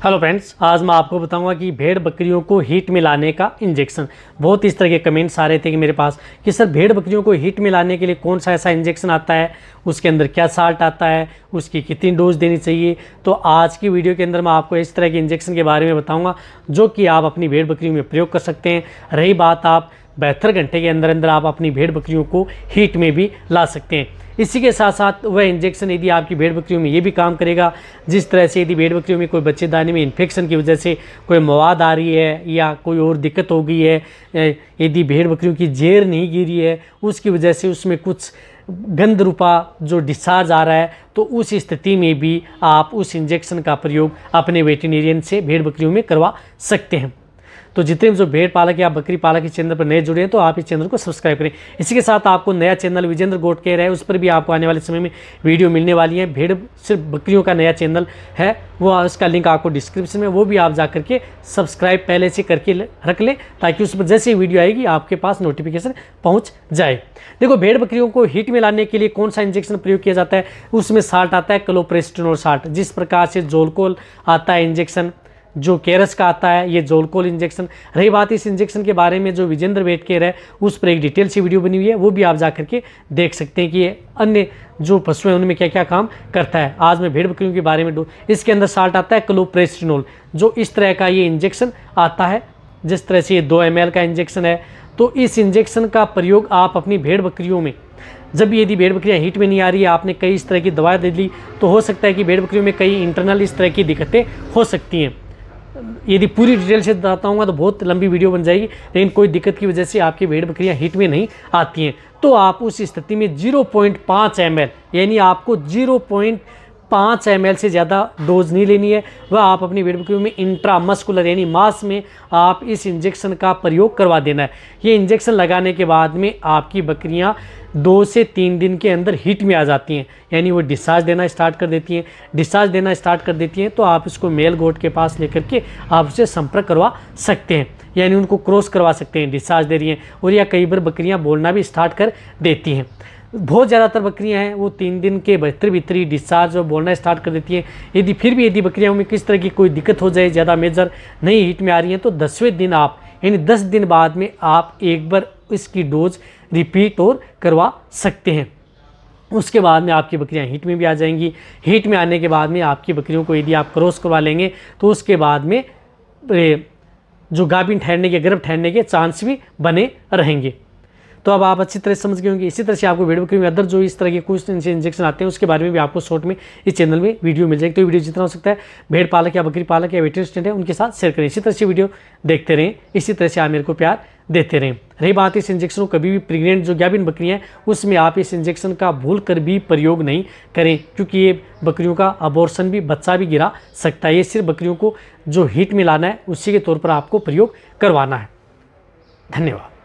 Hello friends, आज मैं आपको बताऊंगा कि भेड़ बकरियों को हीट में लाने का इंजेक्शन। बहुत इस तरह के कमेंट्स आ रहे थे कि मेरे पास कि सर भेड़ बकरियों को हीट में लाने के लिए कौन सा ऐसा इंजेक्शन आता है, उसके अंदर क्या साल्ट आता है, उसकी कितनी डोज देनी चाहिए। तो आज की वीडियो के अंदर मैं आपको इस तरह के इंजेक्शन के बारे में बताऊँगा जो कि आप अपनी भेड़ बकरियों में प्रयोग कर सकते हैं। रही बात, आप 72 घंटे के अंदर अंदर आप अपनी भेड़ बकरियों को हीट में भी ला सकते हैं। इसी के साथ साथ वह इंजेक्शन यदि आपकी भेड़ बकरियों में ये भी काम करेगा, जिस तरह से यदि भेड़ बकरियों में कोई बच्चेदानी में इन्फेक्शन की वजह से कोई मवाद आ रही है या कोई और दिक्कत हो गई है, यदि भेड़ बकरियों की जेर नहीं गिरी है, उसकी वजह से उसमें कुछ गंध रूपा जो डिस्चार्ज आ रहा है, तो उस स्थिति में भी आप उस इंजेक्शन का प्रयोग अपने वेटरनेरियन से भेड़ बकरियों में करवा सकते हैं। तो जितने भी जो भेड़ पालक या बकरी पालक इस चैनल पर नए जुड़े हैं तो आप इस चैनल को सब्सक्राइब करें। इसी के साथ आपको नया चैनल विजेंद्र गोट केयर है, उस पर भी आपको आने वाले समय में वीडियो मिलने वाली है। भेड़ सिर्फ बकरियों का नया चैनल है, वो उसका लिंक आपको डिस्क्रिप्शन में, वो भी आप जा करके सब्सक्राइब पहले से करके रख लें ताकि उस पर जैसे ही वीडियो आएगी आपके पास नोटिफिकेशन पहुँच जाए। देखो, भेड़ बकरियों को हीट में लाने के लिए कौन सा इंजेक्शन प्रयोग किया जाता है, उसमें साल्ट आता है क्लोप्रेस्टिनोल साल्ट। जिस प्रकार से जोलकोल आता है इंजेक्शन, जो केरस का आता है ये जोलकोल इंजेक्शन। रही बात इस इंजेक्शन के बारे में, जो विजेंद्र वेट केयर है उस पर एक डिटेल सी वीडियो बनी हुई है, वो भी आप जा करके देख सकते हैं कि ये अन्य जो पशु हैं उनमें क्या क्या काम करता है। आज मैं भेड़ बकरियों के बारे में इसके अंदर साल्ट आता है क्लोप्रेस्टिनोल, जो इस तरह का ये इंजेक्शन आता है। जिस तरह से ये 2 ml का इंजेक्शन है, तो इस इंजेक्शन का प्रयोग आप अपनी भेड़ बकरियों में, जब यदि भेड़ बकरियाँ हीट में नहीं आ रही है, आपने कई इस तरह की दवाएं दे ली, तो हो सकता है कि भेड़ बकरियों में कई इंटरनल इस तरह की दिक्कतें हो सकती हैं। यदि पूरी डिटेल से बताऊंगा तो बहुत लंबी वीडियो बन जाएगी, लेकिन कोई दिक्कत की वजह से आपकी भेड़ बकरियां हीट में नहीं आती हैं, तो आप उस स्थिति में 0.5 ml यानी आपको 0.5 ml से ज़्यादा डोज नहीं लेनी है। वह आप अपनी भेड़ बकरियों में इंट्रामस्कुलर यानी मांस में आप इस इंजेक्शन का प्रयोग करवा देना है। ये इंजेक्शन लगाने के बाद में आपकी बकरियां 2 से 3 दिन के अंदर हीट में आ जाती हैं, यानी वो डिस्चार्ज देना स्टार्ट कर देती हैं। डिस्चार्ज देना स्टार्ट कर देती हैं तो आप इसको मेल गोट के पास लेकर के आप उससे संपर्क करवा सकते हैं, यानी उनको क्रॉस करवा सकते हैं, डिस्चार्ज दे रही हैं। और या कई बार बकरियां बोलना भी स्टार्ट कर देती हैं। बहुत ज़्यादातर बकरियां हैं वो 3 दिन के भीतर ही डिस्चार्ज और बोलना स्टार्ट कर देती हैं। यदि बकरियों में किस तरह की कोई दिक्कत हो जाए, ज़्यादा मेजर नहीं हीट में आ रही हैं, तो 10वें दिन आप यानी 10 दिन बाद में आप एक बार इसकी डोज रिपीट और करवा सकते हैं। उसके बाद में आपकी बकरियां हीट में भी आ जाएंगी। हीट में आने के बाद में आपकी बकरियों को यदि आप क्रॉस करवा लेंगे तो उसके बाद में जो गाभिन ठहरने के, गर्भ ठहरने के चांस भी बने रहेंगे। तो अब आप अच्छी तरह समझ गए होंगे। इसी तरह से आपको भेड़ बकरी में अदर जो इस तरह के कुछ इंजेक्शन आते हैं उसके बारे में भी आपको शॉर्ट में इस चैनल में वीडियो मिल जाएगी। तो वीडियो जितना हो सकता है भेड़ पालक या बकरी पालक या वेटरनरी स्टूडेंट है उनके साथ शेयर करें। इसी तरह से वीडियो देखते रहें, इसी तरह से आप मेरे को प्यार देते रहें। रही बात इस इंजेक्शन को कभी भी प्रेग्नेंट जो गाभिन बकरियां हैं उसमें आप इस इंजेक्शन का भूल कर भी प्रयोग नहीं करें, क्योंकि ये बकरियों का अबॉर्शन भी, बच्चा भी गिरा सकता है। ये सिर्फ बकरियों को जो हीट में लाना है उसी के तौर पर आपको प्रयोग करवाना है। धन्यवाद।